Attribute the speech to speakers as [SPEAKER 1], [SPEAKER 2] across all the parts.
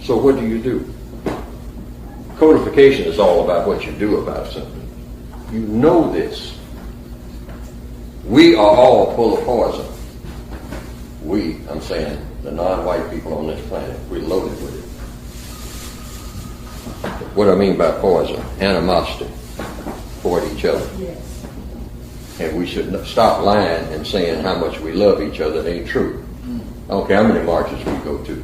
[SPEAKER 1] So what do? Codification is all about what you do about something. You know this. We are all full of poison. We, I'm saying, the non-white people on this planet, we're loaded with it. What I mean by poison, animosity toward each other.
[SPEAKER 2] Yes.
[SPEAKER 1] And we should stop lying and saying how much we love each other. It ain't true. I don't care how many marches we go to.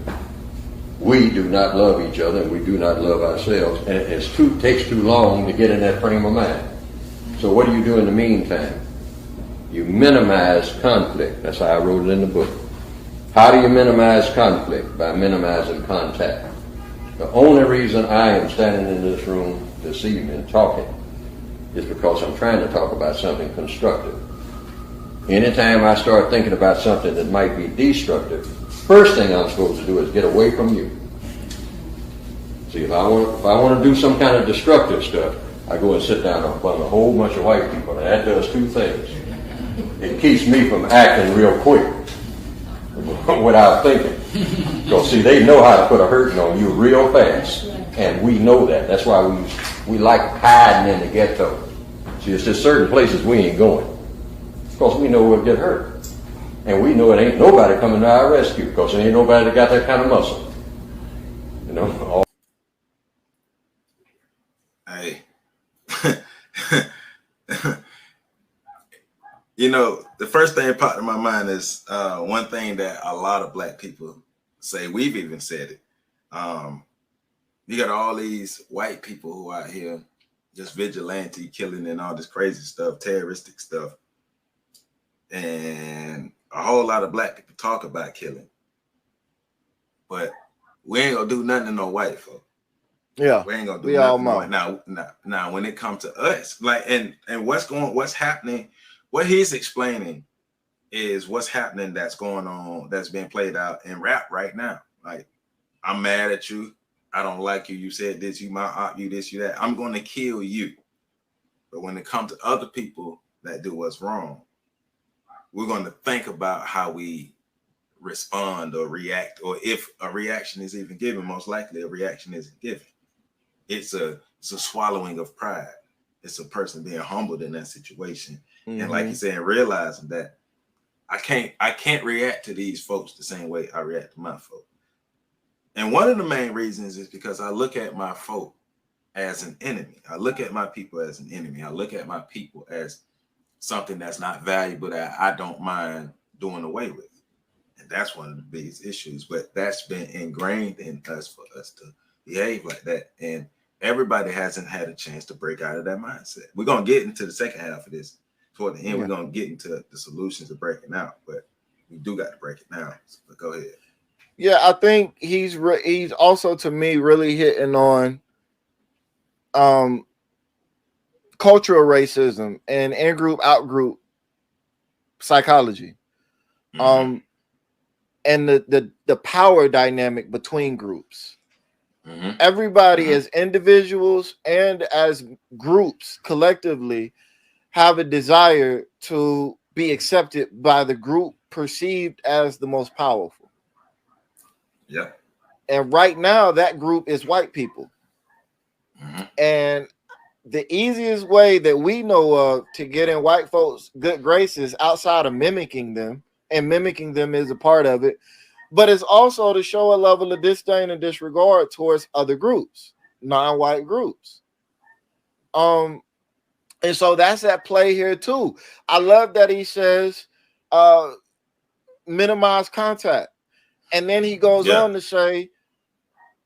[SPEAKER 1] We do not love each other, and we do not love ourselves, and it takes too long to get in that frame of mind. So what do you do in the meantime? You minimize conflict. That's how I wrote it in the book. How do you minimize conflict? By minimizing contact. The only reason I am standing in this room this evening talking is because I'm trying to talk about something constructive. Anytime I start thinking about something that might be destructive, first thing I'm supposed to do is get away from you. See, if I want to do some kind of destructive stuff, I go and sit down in front of a whole bunch of white people, and that does two things. It keeps me from acting real quick without thinking. Because see, they know how to put a hurting on you real fast, and we know that. That's why we like hiding in the ghetto. See, it's just certain places we ain't going, because we know we'll get hurt. And we know it ain't nobody coming to our rescue, because there ain't nobody that got that kind of muscle. You know?
[SPEAKER 3] Hey. You know, the first thing that popped in my mind is one thing that a lot of black people say. We've even said it. You got all these white people who are out here just vigilante killing and all this crazy stuff, terroristic stuff. And a whole lot of black people talk about killing. But we ain't gonna do nothing to no white folk.
[SPEAKER 4] Yeah.
[SPEAKER 3] We ain't gonna do nothing. Now when it comes to us, like and what's happening, what he's explaining is what's happening that's going on, that's being played out in rap right now. Like, I'm mad at you. I don't like you. You said this, you my aunt, you this, you that. I'm going to kill you. But when it comes to other people that do what's wrong, we're going to think about how we respond or react, or if a reaction is even given. Most likely a reaction isn't given. It's a swallowing of pride. It's a person being humbled in that situation. Mm-hmm. And like you said, realizing that I can't react to these folks the same way I react to my folk. And one of the main reasons is because I look at my folk as an enemy. I look at my people as an enemy. I look at my people as something that's not valuable, that I don't mind doing away with. And that's one of the biggest issues. But that's been ingrained in us for us to behave like that. And everybody hasn't had a chance to break out of that mindset. We're going to get into the second half of this. Toward the end, we're going to get into the solutions of breaking out. But we do got to break it down. So go ahead.
[SPEAKER 4] Yeah, I think he's also, to me, really hitting on cultural racism and in-group, out-group psychology, and the power dynamic between groups. Mm-hmm. Everybody as individuals and as groups collectively have a desire to be accepted by the group perceived as the most powerful.
[SPEAKER 3] Yeah.
[SPEAKER 4] And right now, that group is white people. Mm-hmm. And the easiest way that we know of to get in white folks' good graces outside of mimicking them, and mimicking them is a part of it, but it's also to show a level of disdain and disregard towards other groups, non-white groups. And so that's at play here too. I love that he says minimize contact. And then he goes on to say,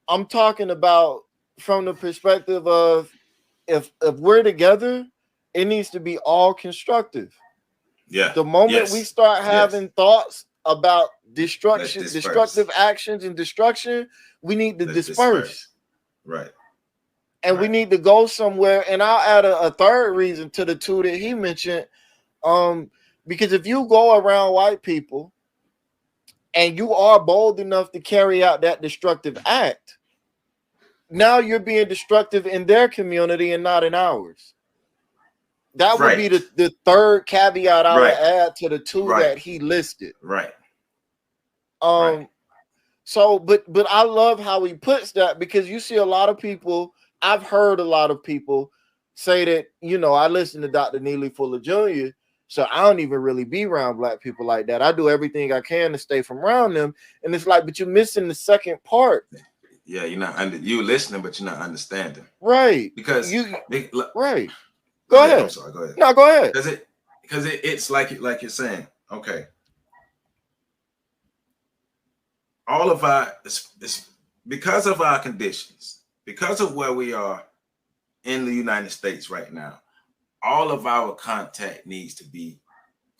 [SPEAKER 4] I'm talking about from the perspective of if we're together, it needs to be all constructive.
[SPEAKER 3] Yeah.
[SPEAKER 4] The moment we start having thoughts about destructive actions and destruction, we need to disperse.
[SPEAKER 3] Right.
[SPEAKER 4] And we need to go somewhere. And I'll add a third reason to the two that he mentioned. Because if you go around white people and you are bold enough to carry out that destructive act, now you're being destructive in their community and not in ours. That would be the third caveat I would add to the two that he listed.
[SPEAKER 3] Right.
[SPEAKER 4] So, but I love how he puts that, because you see a lot of people. I've heard a lot of people say that, I listen to Dr. Neely Fuller Jr., so I don't even really be around black people like that. I do everything I can to stay from around them, and it's like, but you're missing the second part.
[SPEAKER 3] Yeah, you listening, but you're not understanding.
[SPEAKER 4] Right?
[SPEAKER 3] Because
[SPEAKER 4] right.
[SPEAKER 3] Go
[SPEAKER 4] Go
[SPEAKER 3] ahead. I'm
[SPEAKER 4] ahead.
[SPEAKER 3] sorry. Go ahead.
[SPEAKER 4] No, go ahead.
[SPEAKER 3] Because it's like you're saying. Okay. All of it's because of our conditions, because of where we are in the United States right now. All of our contact needs to be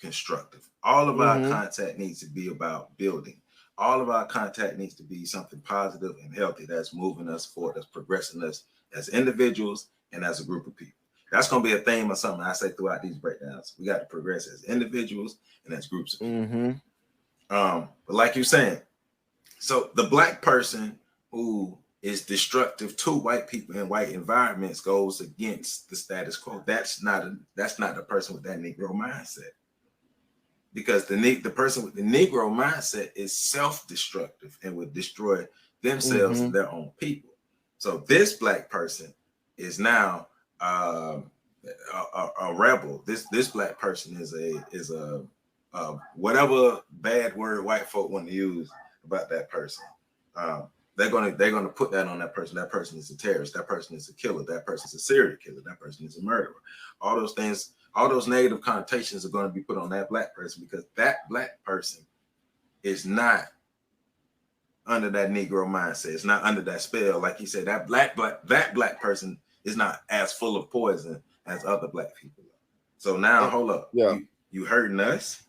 [SPEAKER 3] constructive. All of our contact needs to be about building. All of our contact needs to be something positive and healthy that's moving us forward, that's progressing us as individuals and as a group of people. That's going to be a theme or something I say throughout these breakdowns. We got to progress as individuals and as groups of people. But like you're saying, so the black person who is destructive to white people in white environments goes against the status quo. That's not the person with that Negro mindset. Because the person with the Negro mindset is self-destructive and would destroy themselves and their own people. So this black person is now a rebel. This black person is a whatever bad word white folk want to use about that person. They're gonna put that on that person. That person is a terrorist. That person is a killer. That person is a serial killer. That person is a murderer. All those things, all those negative connotations are going to be put on that black person, because that black person is not under that Negro mindset. It's not under that spell. Like you said, that black person is not as full of poison as other black people are. So now, hold up.
[SPEAKER 4] Yeah.
[SPEAKER 3] You hurting us?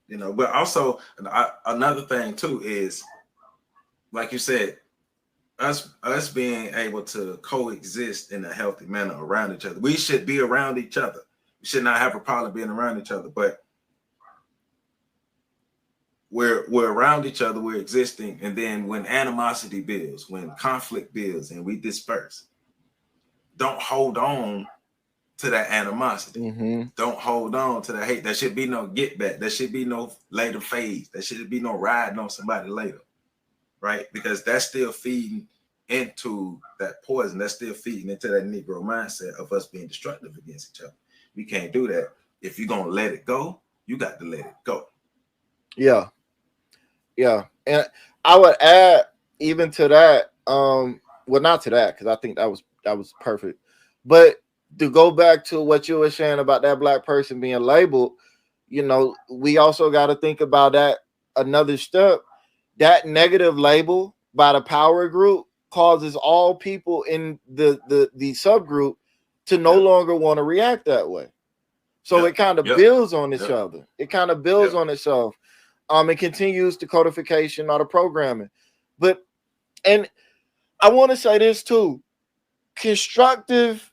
[SPEAKER 3] But also another thing too is, like you said, us being able to coexist in a healthy manner around each other. We should be around each other. We should not have a problem being around each other, but we're around each other, we're existing, and then when animosity builds, when conflict builds, and we disperse, don't hold on to that animosity. Don't hold on to that hate. There should be no get back. There should be no later phase. There should be no riding on somebody later. Right? Because that's still feeding into that poison. That's still feeding into that Negro mindset of us being destructive against each other. We can't do that. If you're gonna let it go, you got to let it go.
[SPEAKER 4] Yeah. And I would add even to that, well, not to that, because I think that was perfect. But to go back to what you were saying about that black person being labeled, we also got to think about that another step. That negative label by the power group causes all people in the subgroup to no longer want to react that way. So it kind of builds on each other. It kind of builds on itself. It continues the codification or the programming. And I want to say this too. Constructive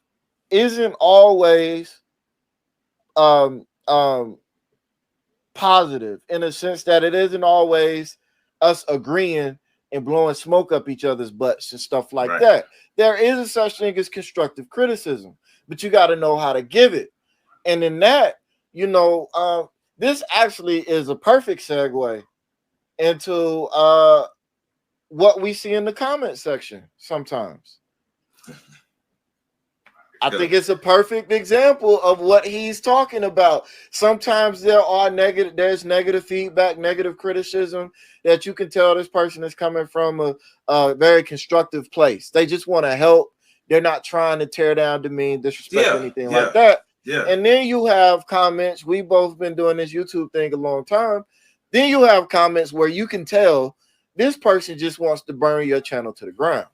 [SPEAKER 4] isn't always positive, in a sense that it isn't always us agreeing and blowing smoke up each other's butts and stuff like that. There is a such thing as constructive criticism, but you got to know how to give it. And in that, this actually is a perfect segue into what we see in the comment section sometimes. I think it's a perfect example of what he's talking about. Sometimes there's negative feedback, negative criticism that you can tell this person is coming from a very constructive place. They just want to help. They're not trying to tear down, demean, disrespect, anything like that. Yeah. And then you have comments. We've both been doing this YouTube thing a long time. Then you have comments where you can tell this person just wants to burn your channel to the ground.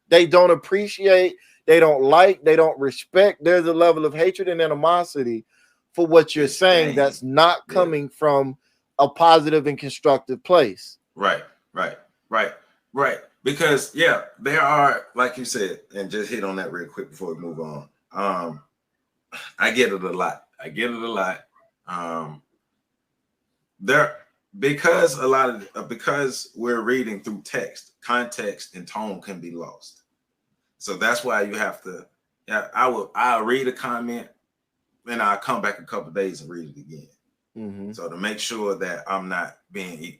[SPEAKER 4] They don't appreciate, they don't like, they don't respect. There's a level of hatred and animosity for what you're saying that's not coming from a positive and constructive place.
[SPEAKER 3] Right. Because there are, like you said, and just hit on that real quick before we move on. I get it a lot. Because we're reading through text, context and tone can be lost. So that's why you have to. I'll read a comment, then I'll come back a couple of days and read it again. So to make sure that I'm not being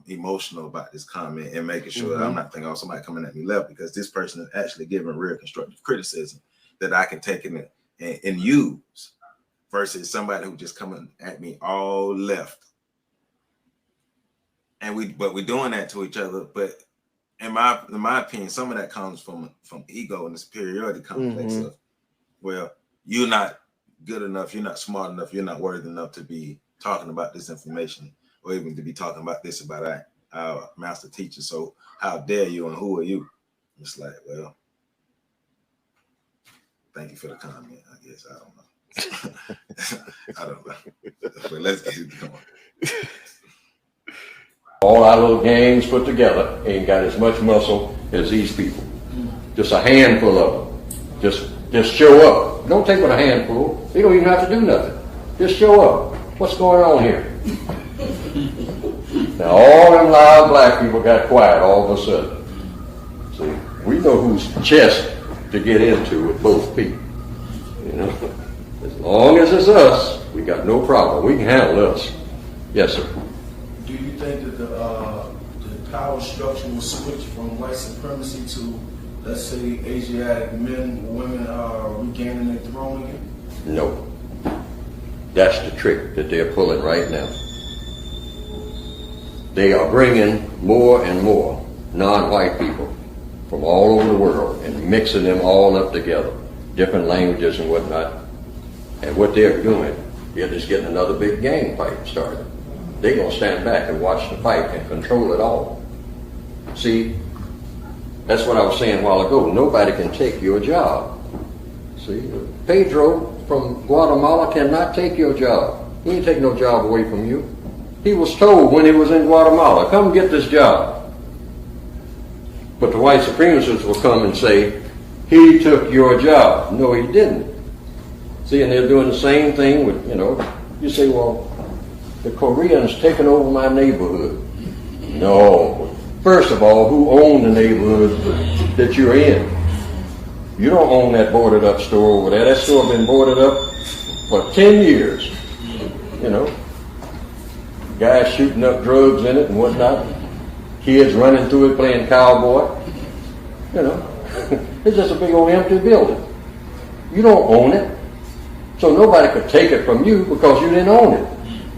[SPEAKER 3] emotional about this comment and making sure that I'm not thinking, oh, somebody coming at me left, because this person is actually giving real constructive criticism that I can take in and use, versus somebody who just coming at me all left. And we're doing that to each other. But in my opinion, some of that comes from ego and the superiority complex of, well, you're not good enough, you're not smart enough, you're not worthy enough to be talking about this information, or even to be talking about this about our master teacher. So how dare you, and who are you? It's like, well, thank you for the comment, I guess. I don't know. I don't know. But let's get it going.
[SPEAKER 1] All our little gangs put together ain't got as much muscle as these people. Just a handful of them. Just show up. Don't take with a handful. You don't even have to do nothing. Just show up. What's going on here? Now all them loud black people got quiet all of a sudden. See, we know whose chest to get into with both feet. You know, as long as it's us, we got no problem. We can handle us. Yes, sir.
[SPEAKER 2] Do you think that the power structure will switch from white supremacy to, let's say, Asiatic men, women are regaining their throne again?
[SPEAKER 1] No. That's the trick that they're pulling right now. They are bringing more and more non-white people from all over the world and mixing them all up together, different languages and whatnot. And what they're doing, they're just getting another big gang fight started. They're going to stand back and watch the fight and control it all. See, that's what I was saying a while ago. Nobody can take your job. See, Pedro from Guatemala cannot take your job. He ain't take no job away from you. He was told when he was in Guatemala, come get this job. But the white supremacists will come and say, he took your job. No, he didn't. See, and they're doing the same thing with, you say, well, the Koreans taking over my neighborhood. No. First of all, who owned the neighborhood that you're in? You don't own that boarded up store over there. That store been boarded up for 10 years. Guys shooting up drugs in it and whatnot. Kids running through it playing cowboy. It's just a big old empty building. You don't own it. So nobody could take it from you because you didn't own it.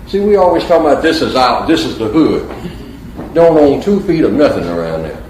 [SPEAKER 1] See, we always talk about this is the hood. Don't own 2 feet of nothing around there.